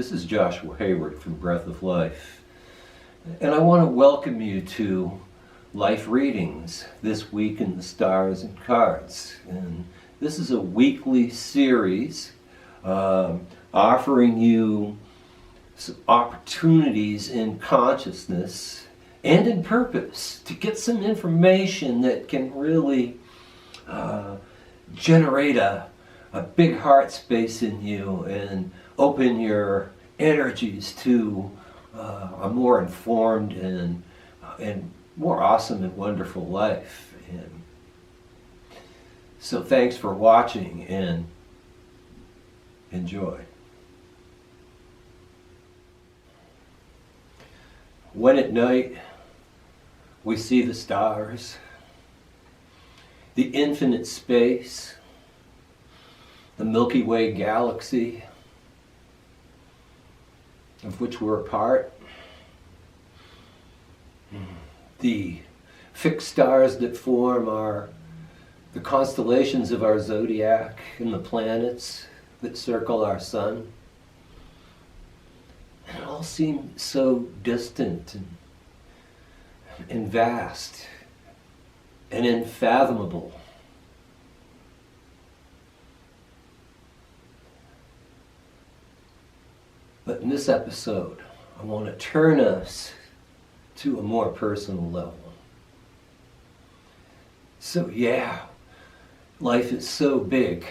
This is Joshua Hayward from Breath of Life, and I want to welcome you to Life Readings, This Week in the Stars and Cards. And this is a weekly series offering you some opportunities in consciousness and in purpose to get some information that can really generate a big heart space in you and open your energies to a more informed and more awesome and wonderful life. And so thanks for watching and enjoy. When at night we see the stars, the infinite space, the Milky Way galaxy, of which we're a part, the fixed stars that form the constellations of our zodiac and the planets that circle our sun. And it all seems so distant and vast and unfathomable. But in this episode, I want to turn us to a more personal level. So yeah, life is so big.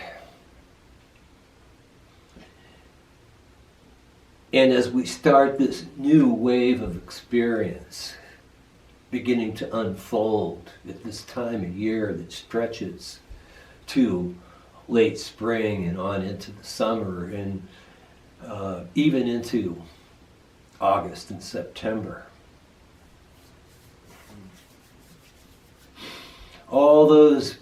And as we start this new wave of experience beginning to unfold at this time of year that stretches to late spring and on into the summer and even into August and September. All those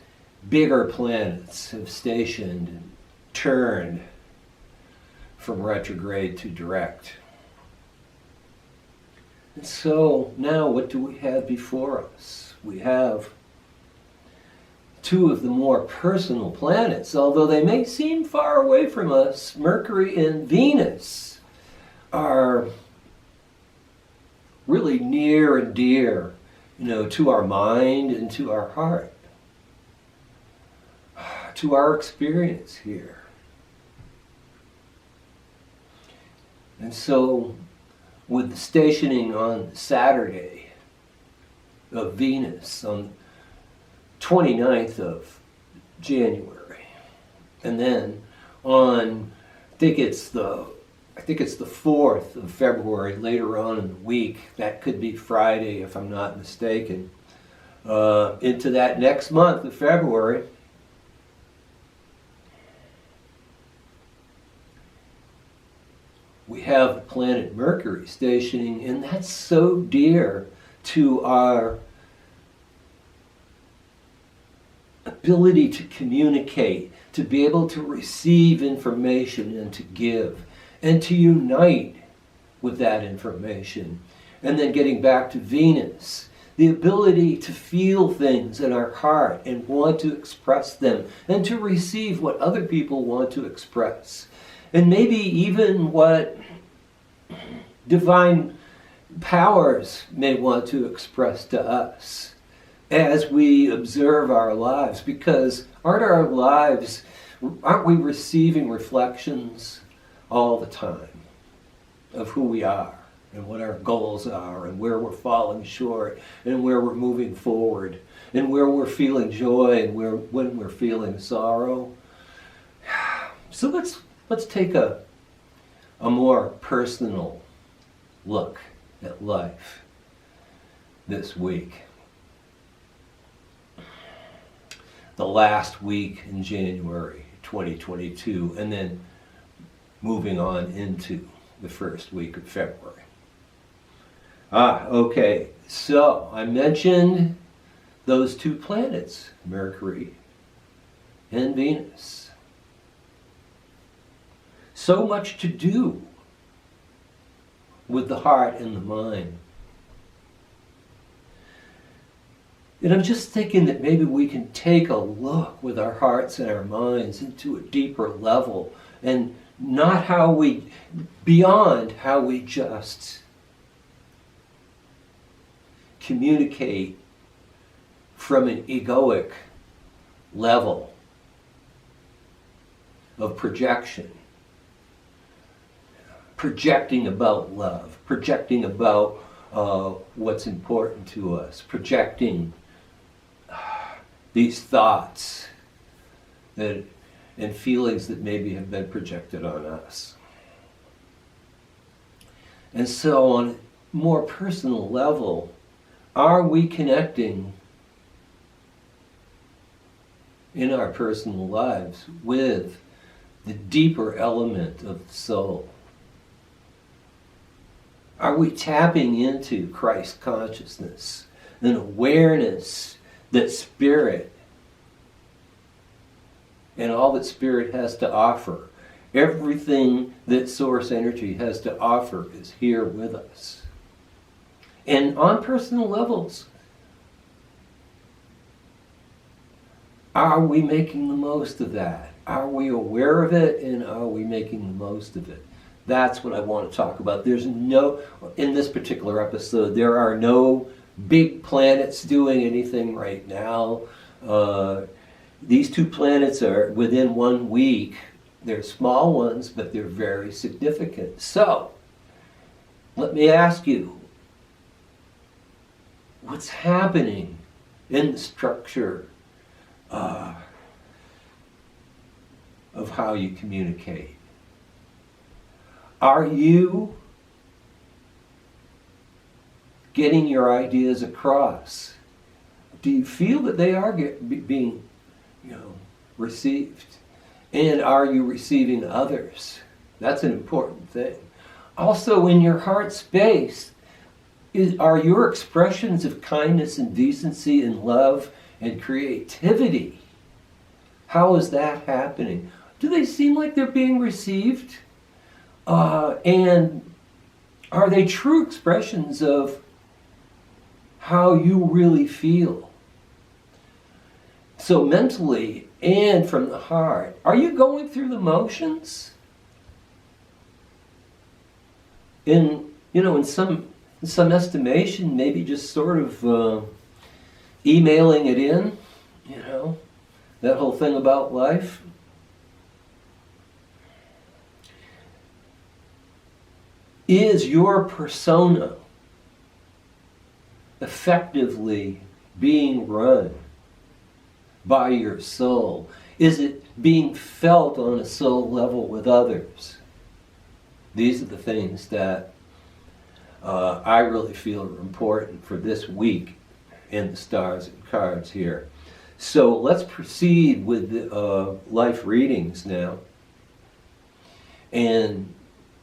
bigger planets have stationed and turned from retrograde to direct. And so now what do we have before us? We have two of the more personal planets, although they may seem far away from us. Mercury and Venus are really near and dear, to our mind and to our heart, to our experience here. And so, with the stationing on Saturday of Venus on 29th of January, and then on I think it's the 4th of February, later on in the week, that could be Friday if I'm not mistaken, into that next month of February, we have the planet Mercury stationing, and that's so dear to our ability to communicate, to be able to receive information and to give, and to unite with that information. And then getting back to Venus, the ability to feel things in our heart and want to express them, and to receive what other people want to express. And maybe even what divine powers may want to express to us as we observe our lives, because aren't we receiving reflections all the time of who we are and what our goals are and where we're falling short and where we're moving forward and where we're feeling joy and when we're feeling sorrow? So let's take a more personal look at life this week. The last week in January 2022, and then moving on into the first week of February. Okay, so I mentioned those two planets, Mercury and Venus. So much to do with the heart and the mind. And I'm just thinking that maybe we can take a look with our hearts and our minds into a deeper level and not beyond how we just communicate from an egoic level of projection. Projecting about love, projecting about what's important to us, projecting these thoughts and feelings that maybe have been projected on us. And so on a more personal level, are we connecting in our personal lives with the deeper element of the soul? Are we tapping into Christ consciousness, an awareness that Spirit and all that Spirit has to offer, everything that Source Energy has to offer is here with us? And on personal levels, are we making the most of that? Are we aware of it, and are we making the most of it? That's what I want to talk about. In this particular episode, there are no big planets doing anything right now. These two planets are within 1 week. They're small ones, but they're very significant. So, let me ask you, what's happening in the structure of how you communicate? Are you getting your ideas across? Do you feel that they are being, received? And are you receiving others? That's an important thing. Also, in your heart space, are your expressions of kindness and decency and love and creativity, how is that happening? Do they seem like they're being received? And are they true expressions of how you really feel? So mentally and from the heart, are you going through the motions? In some estimation, maybe just sort of emailing it in, that whole thing about life. Is your persona effectively being run by your soul? Is it being felt on a soul level with others? These are the things that I really feel are important for this week in the stars and cards here. So let's proceed with the life readings now and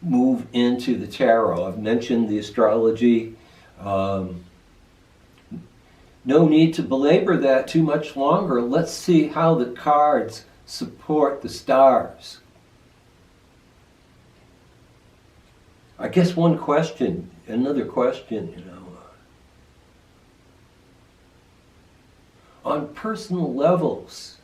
move into the tarot. I've mentioned the astrology. No need to belabor that too much longer. Let's see how the cards support the stars. I guess another question, on personal levels,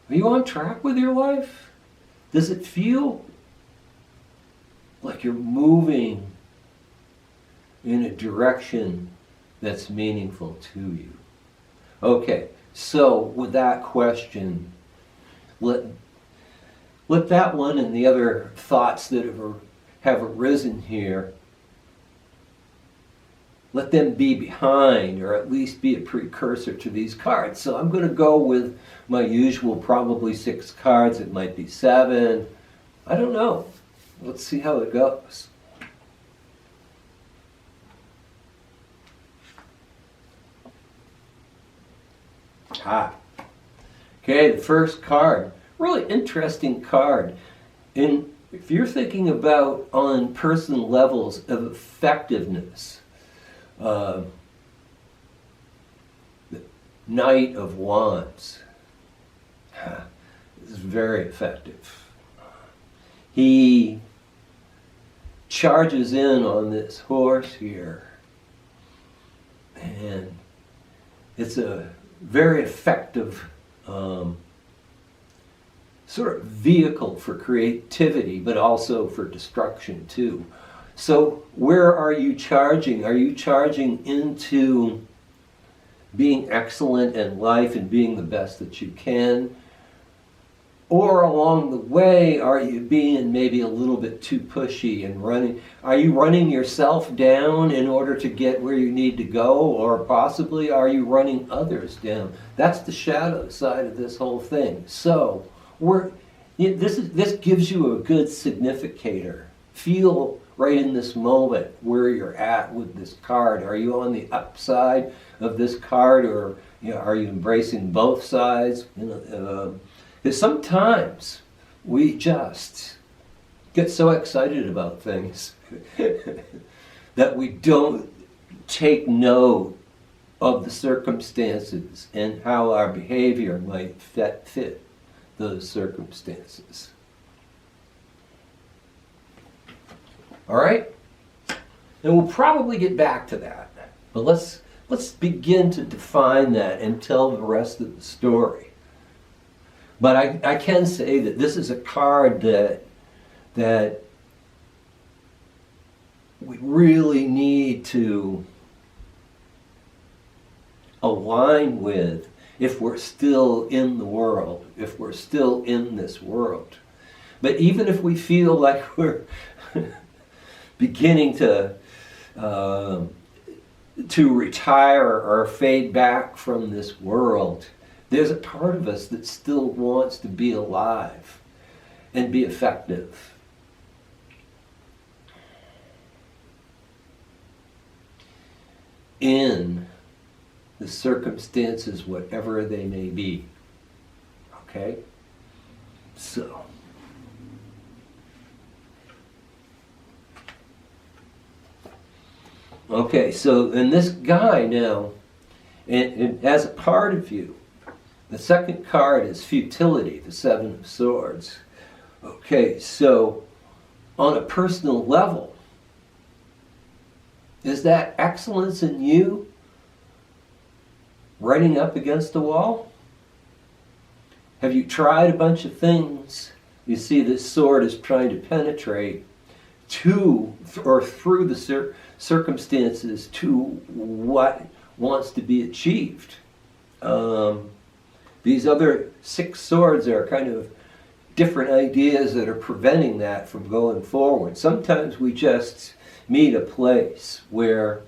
are you on track with your life? Does it feel like you're moving in a direction that's meaningful to you? Okay, so with that question, let that one and the other thoughts that have arisen here, let them be behind, or at least be a precursor to these cards. So I'm going to go with my usual, probably 6 cards. It might be 7. I don't know. Let's see how it goes. Okay, the first card. Really interesting card. And if you're thinking about on personal levels of effectiveness, the Knight of Wands is very effective. He charges in on this horse here, and it's a very effective sort of vehicle for creativity, but also for destruction too. So where are you charging? Are you charging into being excellent in life and being the best that you can? Or along the way, are you being maybe a little bit too pushy and running? Are you running yourself down in order to get where you need to go? Or possibly are you running others down? That's the shadow side of this whole thing. So this gives you a good significator. Feel right in this moment where you're at with this card. Are you on the upside of this card, or are you embracing both sides? Because sometimes we just get so excited about things that we don't take note of the circumstances and how our behavior might fit those circumstances. All right? And we'll probably get back to that. But let's begin to define that and tell the rest of the story. But I can say that this is a card that we really need to align with if we're still in the world, if we're still in this world. But even if we feel like we're beginning to retire or fade back from this world, there's a part of us that still wants to be alive and be effective. In the circumstances, whatever they may be. Okay? So. Okay, so and this guy now, and as a part of you, the second card is futility, the Seven of Swords. Okay, so on a personal level, is that excellence in you running up against the wall? Have you tried a bunch of things? You see this sword is trying to penetrate to or through the circumstances to what wants to be achieved. These other 6 swords are kind of different ideas that are preventing that from going forward. Sometimes we just meet a place where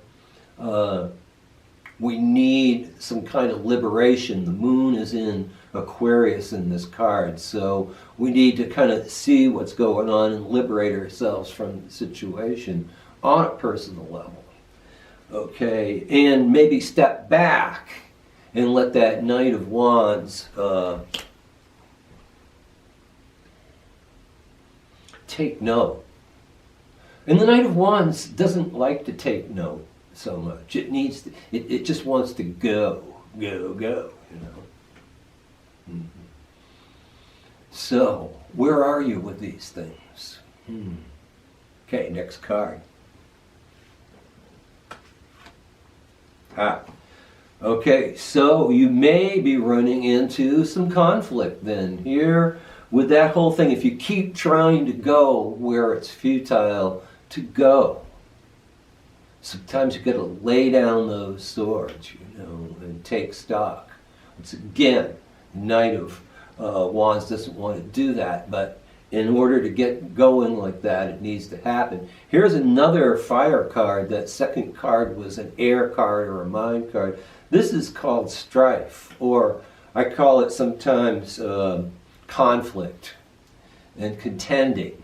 we need some kind of liberation. The moon is in Aquarius in this card, so we need to kind of see what's going on and liberate ourselves from the situation on a personal level. Okay, and maybe step back and let that Knight of Wands take note. And the Knight of Wands doesn't like to take note so much. It needs to, it just wants to go, you know. Mm-hmm. So, where are you with these things? Okay, next card. Okay, so you may be running into some conflict then here with that whole thing. If you keep trying to go where it's futile to go, sometimes you've got to lay down those swords, you know, and take stock. Once again, Knight of Wands doesn't want to do that, but in order to get going like that, it needs to happen. Here's another fire card. That second card was an air card or a mind card. This is called strife, or I call it sometimes conflict and contending.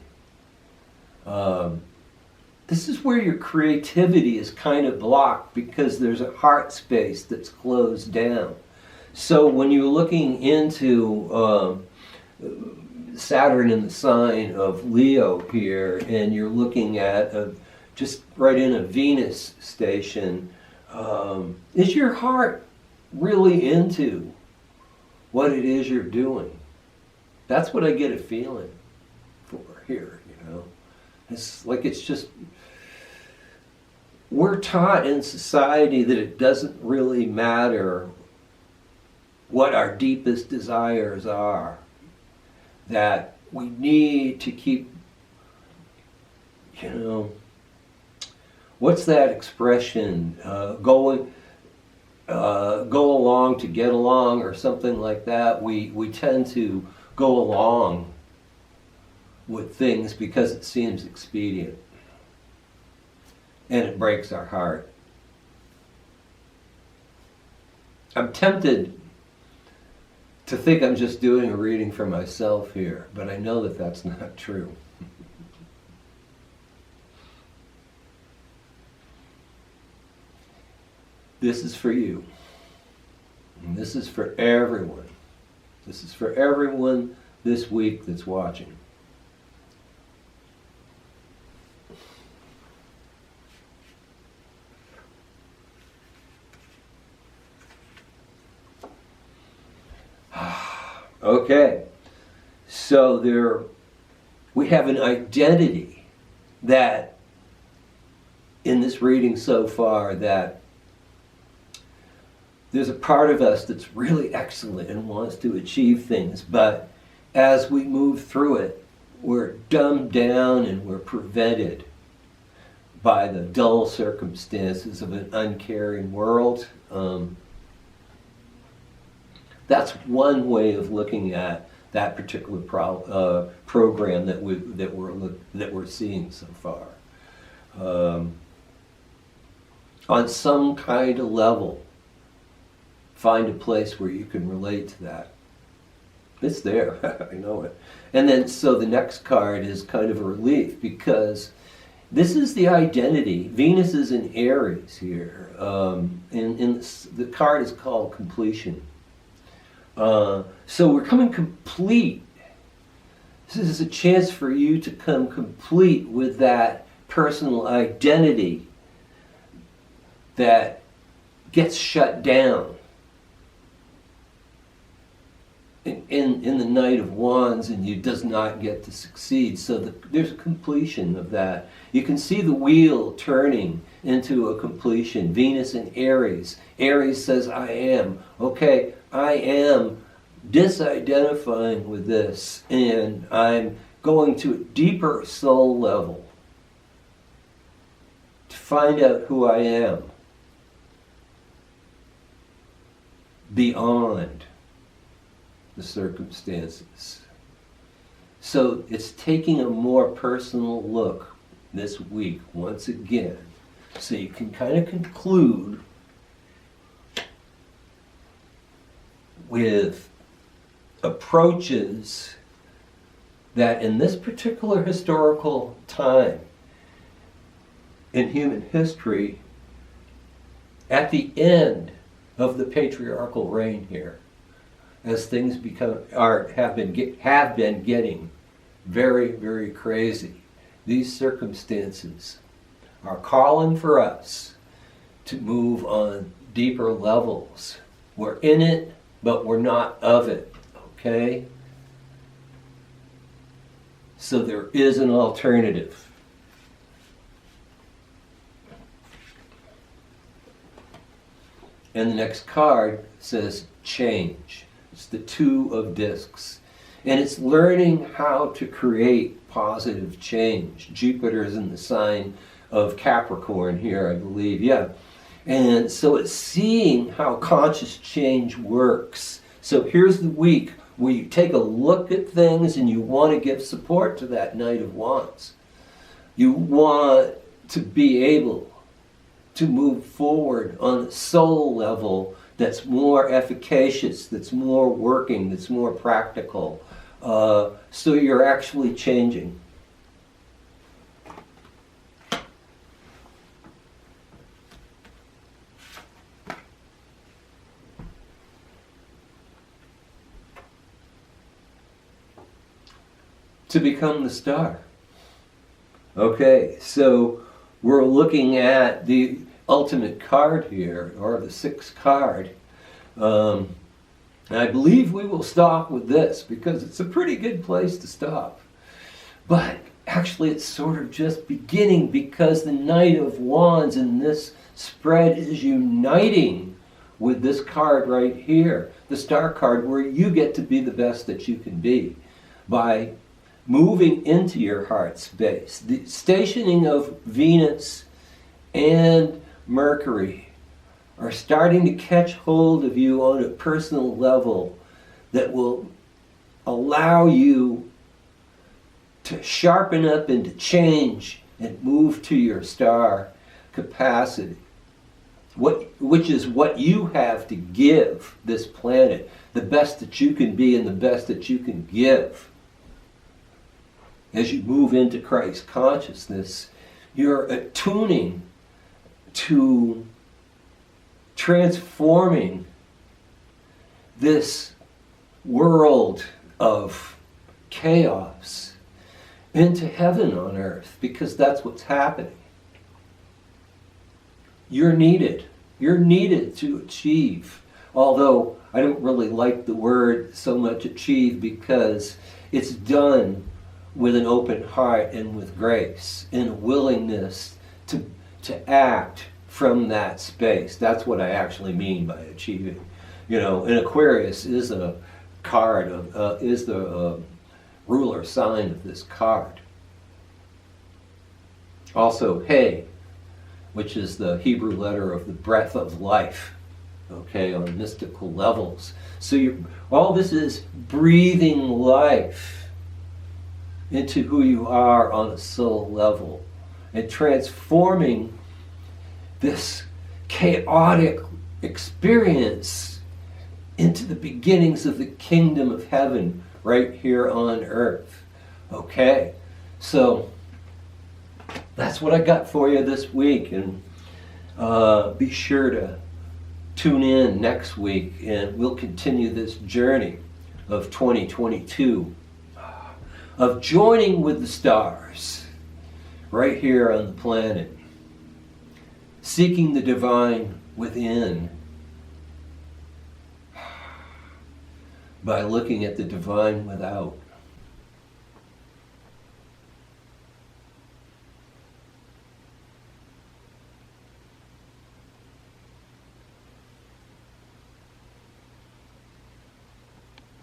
This is where your creativity is kind of blocked because there's a heart space that's closed down. So when you're looking into Saturn in the sign of Leo here, and you're looking at just right in a Venus station, is your heart really into what it is you're doing? That's what I get a feeling for here, you know. It's like it's just, we're taught in society that it doesn't really matter what our deepest desires are, that we need to keep, what's that expression, go along to get along, or something like that. We tend to go along with things because it seems expedient, and it breaks our heart. I'm tempted to think I'm just doing a reading for myself here, but I know that that's not true. This is for you. And this is for everyone. This is for everyone this week that's watching. Okay, so we have an identity that, in this reading so far, that there's a part of us that's really excellent and wants to achieve things, but as we move through it, we're dumbed down and we're prevented by the dull circumstances of an uncaring world. That's one way of looking at that particular program that we're seeing so far. On some kind of level, find a place where you can relate to that. It's there, I know it. And then, so the next card is kind of a relief, because this is the identity. Venus is in Aries here. The card is called completion. So we're coming complete. This is a chance for you to come complete with that personal identity that gets shut down in the Knight of Wands, and you does not get to succeed. So there's a completion of that. You can see the wheel turning into a completion. Venus in Aries. Aries says, I am. Okay, I am disidentifying with this, and I'm going to a deeper soul level to find out who I am beyond the circumstances. So it's taking a more personal look this week once again, so you can kind of conclude with approaches that in this particular historical time in human history, at the end of the patriarchal reign here, as things have been getting very, very crazy, these circumstances are calling for us to move on deeper levels. We're in it, but we're not of it. Okay? So there is an alternative. And the next card says change. It's the Two of Discs. And it's learning how to create positive change. Jupiter is in the sign of Capricorn here, I believe. Yeah. And so it's seeing how conscious change works. So here's the week where you take a look at things and you want to give support to that Knight of Wands. You want to be able to move forward on a soul level that's more efficacious, that's more working, that's more practical. So you're actually changing. To become the star. Okay, so we're looking at the ultimate card here, or the sixth card. And I believe we will stop with this because it's a pretty good place to stop. But actually it's sort of just beginning, because the Knight of Wands in this spread is uniting with this card right here. the star card where you get to be the best that you can be by moving into your heart space. The stationing of Venus and Mercury are starting to catch hold of you on a personal level that will allow you to sharpen up and to change and move to your star capacity, which is what you have to give this planet, the best that you can be and the best that you can give. As you move into Christ consciousness, you're attuning to transforming this world of chaos into heaven on earth, because that's what's happening. You're needed. You're needed to achieve. Although I don't really like the word so much achieve, because it's done with an open heart and with grace and a willingness to act from that space. That's what I actually mean by achieving. You know, and Aquarius is a card of is the ruler sign of this card. Also, Hey, which is the Hebrew letter of the breath of life, okay, on mystical levels. So all this is breathing life into who you are on a soul level and transforming this chaotic experience into the beginnings of the kingdom of heaven right here on earth. Okay, so that's what I got for you this week, and be sure to tune in next week, and we'll continue this journey of 2022 of joining with the stars right here on the planet, seeking the divine within by looking at the divine without.